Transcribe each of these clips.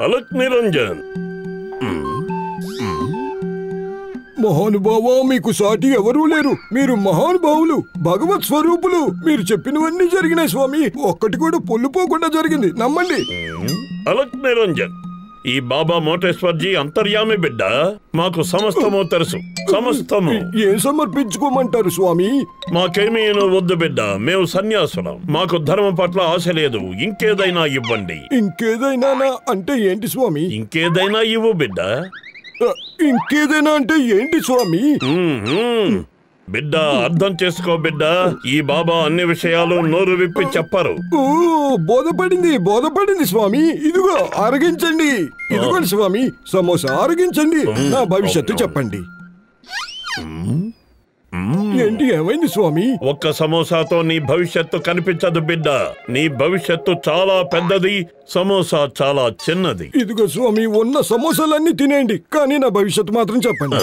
అలక్ నిరంజన్. మహానుభావా, మీకు సాటి ఎవరూ లేరు. మీరు మహానుభావులు, భగవత్ స్వరూపులు. మీరు చెప్పినవన్నీ జరిగినాయి స్వామి. ఒక్కటి కూడా పొల్లుపోకుండా జరిగింది, నమ్మండి. అలక్ నిరంజన్, ఈ బాబా మోటేశ్వర్జీ అంతర్యామి బిడ్డ. మాకు సమస్తము తెలుసు, సమస్తము. ఏం సమర్పించుకోమంటారు స్వామి? మాకేమీ వద్దు బిడ్డ, మేము సన్యాసులం. మాకు ధర్మం పట్ల ఆశ లేదు. ఇంకేదైనా ఇవ్వండి. ఇంకేదైనా అంటే ఏంటి స్వామి? ఇంకేదైనా ఇవ్వు బిడ్డ. ఇంకేదైనా అంటే ఏంటి స్వామి? బిడ్డ, అర్థం చేసుకో బిడ్డ. ఈ బాబా అన్ని విషయాలు నోరు విప్పి చెప్పరు. బోధపడింది స్వామి. ఇదిగో ఆరగించండి. ఇదిగోండి స్వామి, సమోసా ఆరగించండి. నా భవిష్యత్తు చెప్పండి. ఏంటి, ఏమైంది స్వామి? ఒక్క సమోసాతో నీ భవిష్యత్తు కనిపించదు బిడ్డ. నీ భవిష్యత్తు చాలా పెద్దది, సమోసా చాలా చిన్నది. ఇదిగో స్వామి, ఉన్న సమోసాలన్నీ తినేయండి, కానీ నా భవిష్యత్తు మాత్రం చెప్పండి.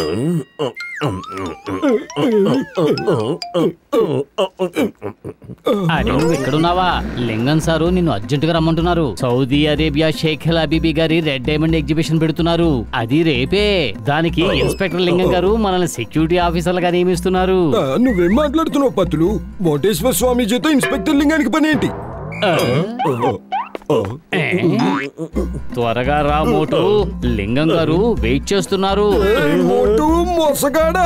అరే, నువ్వు ఎక్కడున్నావా? లింగన్ సారు నిన్ను అర్జెంట్ గా రమ్మంటున్నారు. సౌదీ అరేబియా షేక్ అల్ హబీబీ గారి రెడ్ డైమండ్ ఎగ్జిబిషన్ పెడుతున్నారు. అది రేపే. దానికి ఇన్స్పెక్టర్ లింగం గారు మనల్ని సెక్యూరిటీ ఆఫీసర్లుగా నియమిస్తున్నారు. నువ్వేం మాట్లాడుతున్నావు పత్తులు? మోటేశ్వర స్వామీజీతో ఇన్స్పెక్టర్ లింగానికి పని ఏంటి? త్వరగా రా మోటు, లింగం గారు వెయిట్ చేస్తున్నారు. మోటు మోసగాడా!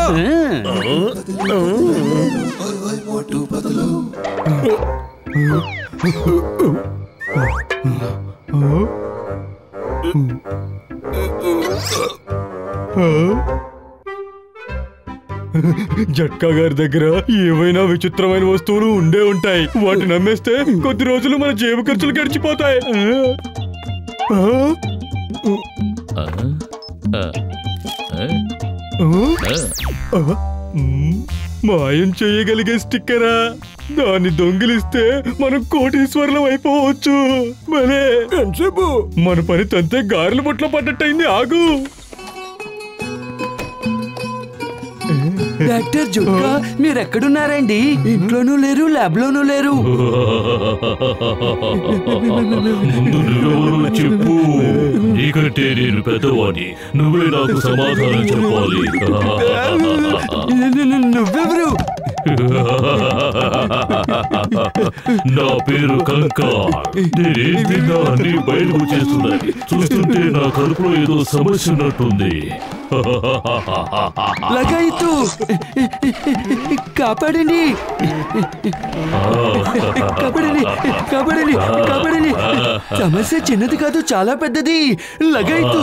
జట్కా గారి దగ్గర ఏవైనా విచిత్రమైన వస్తువులు ఉండే ఉంటాయి. వాటిని నమ్మేస్తే కొద్ది రోజులు మన జేబు ఖర్చులు గడిచిపోతాయి. మాయం చేయగలిగే స్టిక్కరా? దాన్ని దొంగిలిస్తే మనం కోటీశ్వరులం అయిపోవచ్చు. మరే మన పని తంతే గారెల బొట్లో పడ్డట్టయింది. ఆగు. డాక్టర్ జుట్కా, మీరెక్కడున్నారండి? ఇంట్లోనూ లేరు, ల్యాబ్ లోనూ లేరు. చెప్పు, నీకంటే నేను పెద్దవాణ్ణి, నువ్వే నాకు సమాధానం చెప్పాలి. నువ్వెవరు? నా పేరు కంకార్. నేనేం తిన్నా అన్ని బయటకు చేస్తున్నాయి. చూస్తుంటే నా కడుపులో ఏదో సమస్య ఉన్నట్టుంది. లగాయితు, కాపాడండి, కాపాడండి, కాపాడండి, కాపాడండి. సమస్య చిన్నది కాదు, చాలా పెద్దది. లగాయితు.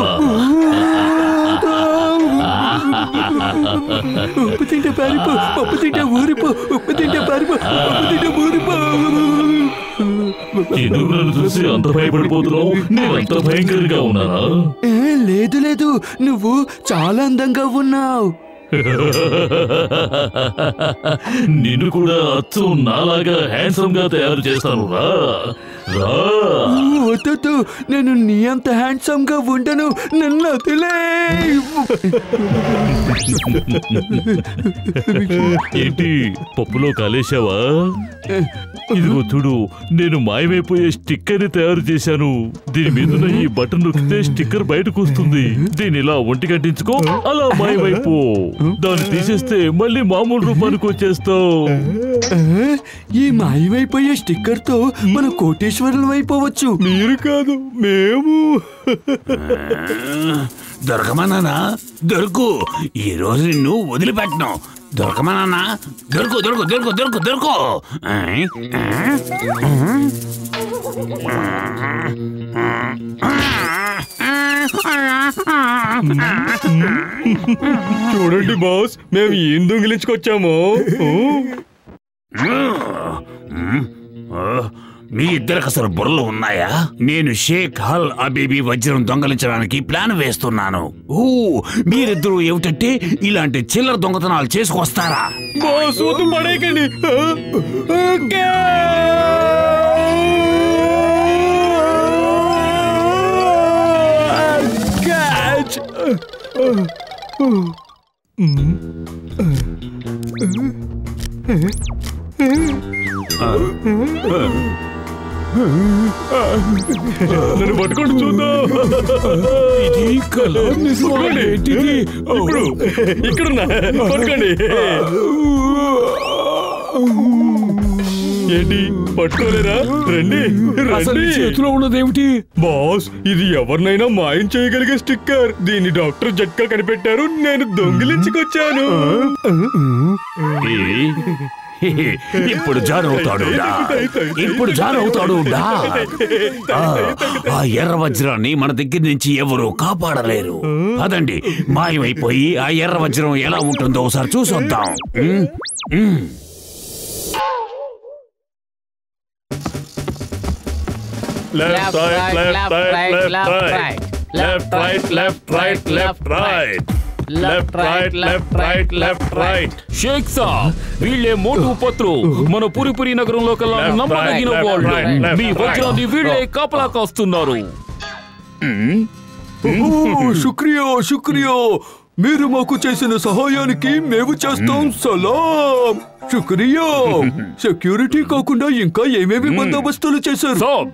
ఉప్పు తింటే పారిపో, పప్పు తింటే ఊరిపో, ఉప్పు తింటే పారిపో, పప్పు తింటే ఊరిపో. ఎందుకు నన్ను చూసి అంత భయపడిపోతున్నావు? నేను అంత భయంకరంగా ఉన్నానా? లేదు లేదు, నువ్వు చాలా అందంగా ఉన్నావు. నిన్ను కూడా అచ్చు నాలాగా హ్యాండ్సమ్ గా తయారు చేస్తాను. రా రా. వద్దు, నేను నీ అంత హ్యాండ్సమ్ గా ఉండను. నన్ను వదిలే. ఏంటి, పప్పులో కాలేశావా? ఇదిగో చూడు, నేను మాయమైపోయే స్టిక్కర్ ని తయారు చేశాను. దీని మీద ఈ బటన్ నొక్కితే స్టిక్కర్ బయటకు వస్తుంది. దీని ఇలా ఒంటి కట్టించుకో, అలా మాయమైపో. దాన్ని తీసేస్తే మళ్ళీ మామూలు రూపానికి వచ్చేస్తావు. ఈ మాయమైపోయే స్టిక్కర్ తో మనం కోటేశ్వరులు అయిపోవచ్చు. మీరు కాదు, మేము. దొరకమన్నానా? దొరుకు. ఈ రోజు నిన్ను వదిలిపెట్టను. దొరకమన్నానా? దొరుకు దొరుకు దొరుకు దొరుకు దొరుకు. చూడండి బాస్, మేము ఏం దొంగిలించుకొచ్చామో. మీ ఇద్దరికి అసలు బుర్రలు ఉన్నాయా? నేను షేక్ అల్ హబీబీ వజ్రం దొంగలించడానికి ప్లాన్ వేస్తున్నాను. మీరిద్దరూ ఏమిటంటే ఇలాంటి చిల్లర దొంగతనాలు చేసుకొస్తారా? బాస్ వద్దు, పడేయకండి. నన్ను పట్టుకోండి చూద్దాం. పట్టుకోండి. ఇప్పుడు ఇక్కడున్నా పట్టుకోండి. ఏంటి పట్టుకోలేరా? రండి రండి. చేతిలో ఉన్నదేమిటి బాస్? ఇది ఎవరినైనా మాయం చేయగలిగే స్టిక్కర్. దీన్ని డాక్టర్ జట్కా కనిపెట్టారు. నేను దొంగిలించుకొచ్చాను. ఇప్పుడు జాన్ అవుతాడు. ఇప్పుడు జాన్ అవుతాడు. ఆ ఎర్ర వజ్రాన్ని మన దగ్గర నుంచి ఎవరు కాపాడలేరు. పదండి, మాయమైపోయి ఆ ఎర్ర వజ్రం ఎలా ఉంటుందో ఒకసారి చూసొద్దాం. Left, right, left, right, left, right. Left, right, left, right, left, right. Left, right, left, right, left, right. Sheikh సాబ్, వీళ్ళే మోటు పత్రు. మన పురిపురి నగరంలో కల్లా నమ్మదగిన వాళ్ళు. మీ వజ్రాన్ని వీళ్ళే కాపలా కాస్తున్నారు. శుక్రియా శుక్రియా. మీరు మాకు చేసిన సహాయానికి మేము చేస్తాం సలాం. శుక్రియా. సెక్యూరిటీ కాకుండా ఇంకా ఏమేమి బందోబస్తులు చేశారు? సాబ్,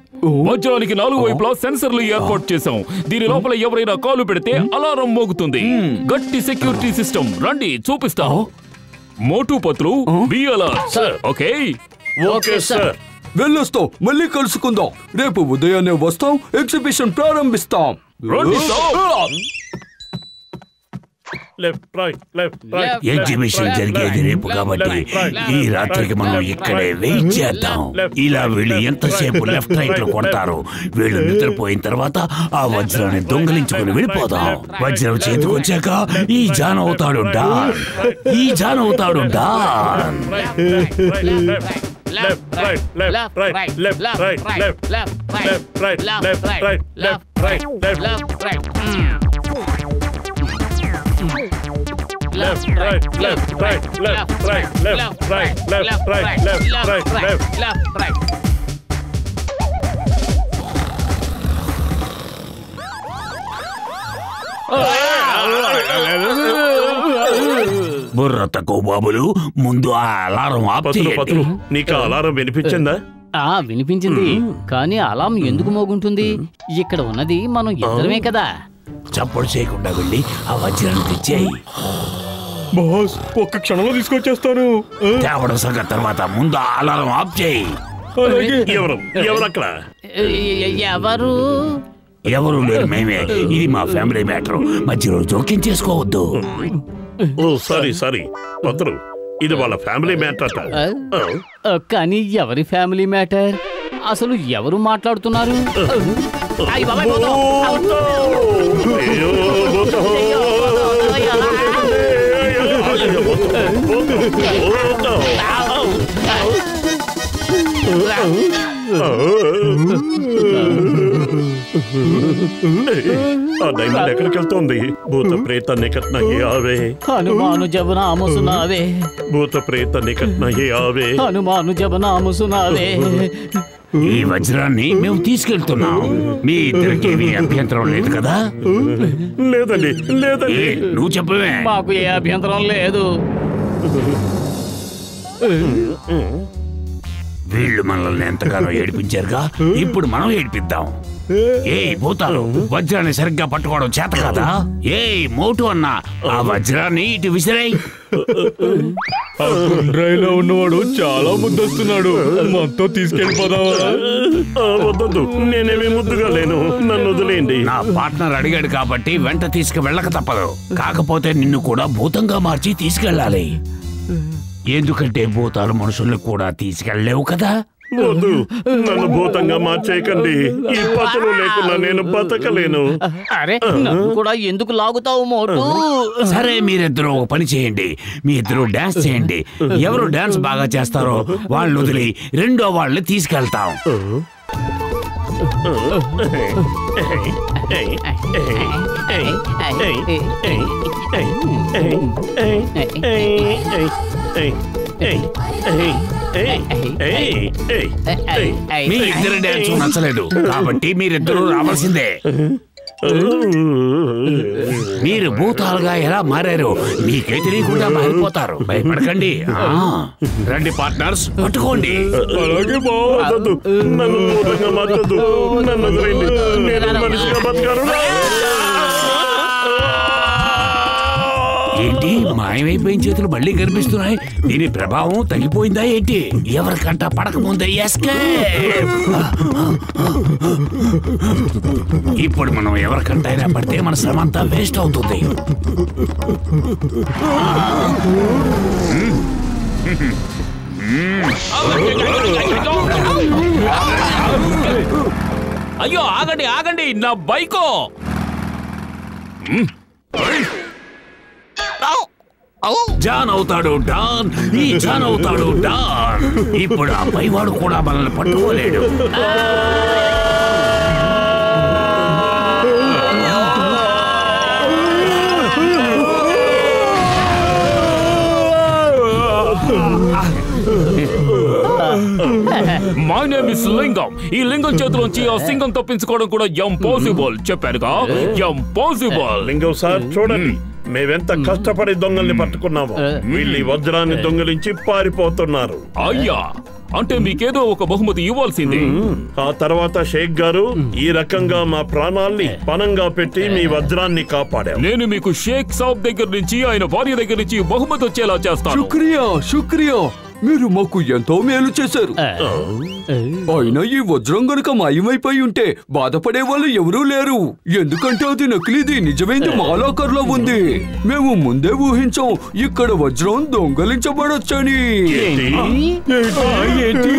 వజ్రానికి 4 వైపులా సెన్సర్లు ఏర్పాటు చేశాం. దీని లోపల ఎవరైనా కాలు పెడితే అలారం మోగుతుంది. గట్టి సెక్యూరిటీ సిస్టమ్. రండి చూపిస్తాం. మోటు పత్రు, be alert. Okay okay sir. వెళ్ళొస్తాం. మళ్ళీ కలుసుకుందాం. రేపు ఉదయాన్నే వస్తాం. ఎగ్జిబిషన్ ప్రారంభిస్తాం. రండి సాబ్. Left, right, left, right. Exhibition జరిగేది రేపు కాబట్టి ఈ రాత్రికి మనం ఇక్కడే వెయిట్ చేద్దాం. ఇలా వీళ్ళు ఎంతసేపు లెఫ్ట్ రైట్ లో కొడతారు. వీళ్ళు నిద్రపోయిన తర్వాత ఆ వజ్రాన్ని దొంగిలించుకుని వెళ్ళిపోదాం. వజ్రం చేతికి వచ్చాక ఈ జాన్ అవుతాడు డాన్. ఈ జాన్ అవుతాడు don. Left, right, left, right, left, right, left, left, right, left, right, left, right, left, right. Left, right, left, right, left, right, left, right, left, right, left, right, left, right. బుర్ర తక్కువ బాబులు, ముందు ఆ alarm off చేయండి. నీకు alarm వినిపించిందా? వినిపించింది. కానీ అలాం ఎందుకు మోగుంటుంది? ఇక్కడ ఉన్నది మనం ఇద్దరమే కదా. చప్పుడు చేయకుండా వెళ్ళి ఆ వజ్రాన్ని తెచ్చేయి. బాస్, ఒక్క క్షణంలో తీసుకొచ్చేస్తాను. తేవడం సంగతి తర్వాత ముందు ఆ అలారం ఆఫ్ చేయి. ఎవరు అక్కడ? ఎవరు? ఎవరు లేరు, మేమే. ఇది మా ఫ్యామిలీ మ్యాటర్. మధ్యలో జోక్యం చేసుకోవద్దు. ఓ సారీ పత్రు, ఇది వాళ్ళ ఫ్యామిలీ మ్యాటర్. కానీ ఎవరి ఫ్యామిలీ మ్యాటర్? అసలు ఎవరు మాట్లాడుతున్నారు? ఆ డైమండ్ ఎక్కడికి వెళ్తోంది? భూత ప్రేత నికట్ నహీ ఆవే. హనుమాను జబ నామ సునావే. భూత ప్రేత నికట్ నహీ ఆవే. హనుమాను జబ నామ సునావే. ఈ వజ్రాన్ని మేము తీసుకెళ్తున్నాం. మీ ఇద్దరికి ఏమీ అభ్యంతరం లేదు కదా? లేదండి. నువ్వు చెప్పవే. మాకు ఏ అభ్యంతరం లేదు. వీళ్ళు మనల్ని ఎంతగానో ఏడిపించారుగా, ఇప్పుడు మనం ఏడిపిద్దాం. భూతాలు, వజ్రాన్ని సరిగ్గా పట్టుకోవడం చేత కదా? మోటు అన్న, ఆ వజ్రాన్ని ఇటు విసిరేయ్. డ్రైలో ఉన్నవాడు చాలా ముద్దొస్తున్నాడు. మొత్తం తీసుకెళ్ళిపోదావా? వద్దు, నేనేమి ముద్దుగా లేను. నన్ను వదిలేయండి. నా పార్ట్నర్ అడిగాడు కాబట్టి వెంట తీసుకువెళ్ళక తప్పదు. కాకపోతే నిన్ను కూడా భూతంగా మార్చి తీసుకెళ్ళాలి. ఎందుకంటే భూతాలు మనుషుల్ని కూడా తీసుకెళ్ళలేవు కదా. వద్దు, నన్ను భూతంగా మార్చేయకండి. ఈ పతులు లేకుండా నేను బతకలేను. అరే, నన్ను కూడా ఎందుకు లాగుతావు మోటు? సరే, మీరిద్దరూ ఒక పని చేయండి. మీ ఇద్దరు డాన్స్ చేయండి. ఎవరు డాన్స్ బాగా చేస్తారో వాళ్ళని వదిలి రెండో వాళ్ళని తీసుకెళ్తాం. మీ ఇద్దరు డాన్స్ నచ్చలేదు కాబట్టి మీరిద్దరూ రావాల్సిందే. మీరు భూతాలుగా ఎలా మారారు మీకే తెలియకుండా మారిపోతారు. భయపడకండి. రండి పార్ట్నర్స్, పట్టుకోండి. అలాగే బావద్దు, నన్ను భూతంగా మార్చొద్దు, నన్ను వదిలేయండి. నేను మనిషిగా బతకాను. ఏంటి మాయమైపోయిన చేతులు మళ్ళీ కనిపిస్తున్నాయి? దీని ప్రభావం తగ్గిపోయిందా ఏంటి? ఎవరికంట పడకముందే ఎస్కేప్. ఇప్పుడు మనం ఎవరికంటైనా పడితే మన శ్రమ అంతా వేస్ట్ అవుతుంది. అయ్యో ఆగండి ఆగండి, నా బైకో. జాన్ అవుతాడు డాన్, ఈ జాన్ అవుతాడు డాన్. ఇప్పుడు ఆ పైవాడు కూడా మనల్ని పట్టుకోలేడు. మై నేమ్ ఇస్ లింగం. ఈ లింగం చేతిలోంచి ఆ సింగం తప్పించుకోవడం కూడా ఇంపాసిబుల్. చెప్పారుగా, ఇంపాసిబుల్. లింగం సార్ చూడండి, మేవెంత కష్టపడి దొంగల్ని పట్టుకున్నామో. వీళ్ళు ఈ వజ్రాన్ని దొంగిలించి పారిపోతున్నారు. అయ్యా, అంటే మీకేదో ఒక బహుమతి ఇవ్వాల్సింది. ఆ తర్వాత షేక్ గారు ఈ రకంగా మా ప్రాణాల్ని పణంగా పెట్టి మీ వజ్రాన్ని కాపాడారు. నేను మీకు షేక్ సాబ్ దగ్గర నుంచి, ఆయన భార్య దగ్గర నుంచి బహుమతి వచ్చేలా చేస్తాను. శుక్రియా, శుక్రియా. మీరు మాకు ఎంతో మేలు చేశారు. అయినా ఈ వజ్రం గనుక మాయమైపోయి ఉంటే బాధపడే వాళ్ళు ఎవరూ లేరు. ఎందుకంటే అది నకిలీది, నిజమైంది మా లాకర్లో ఉంది. మేము ముందే ఊహించాం ఇక్కడ వజ్రం దొంగలించబడొచ్చని. ఏంటి?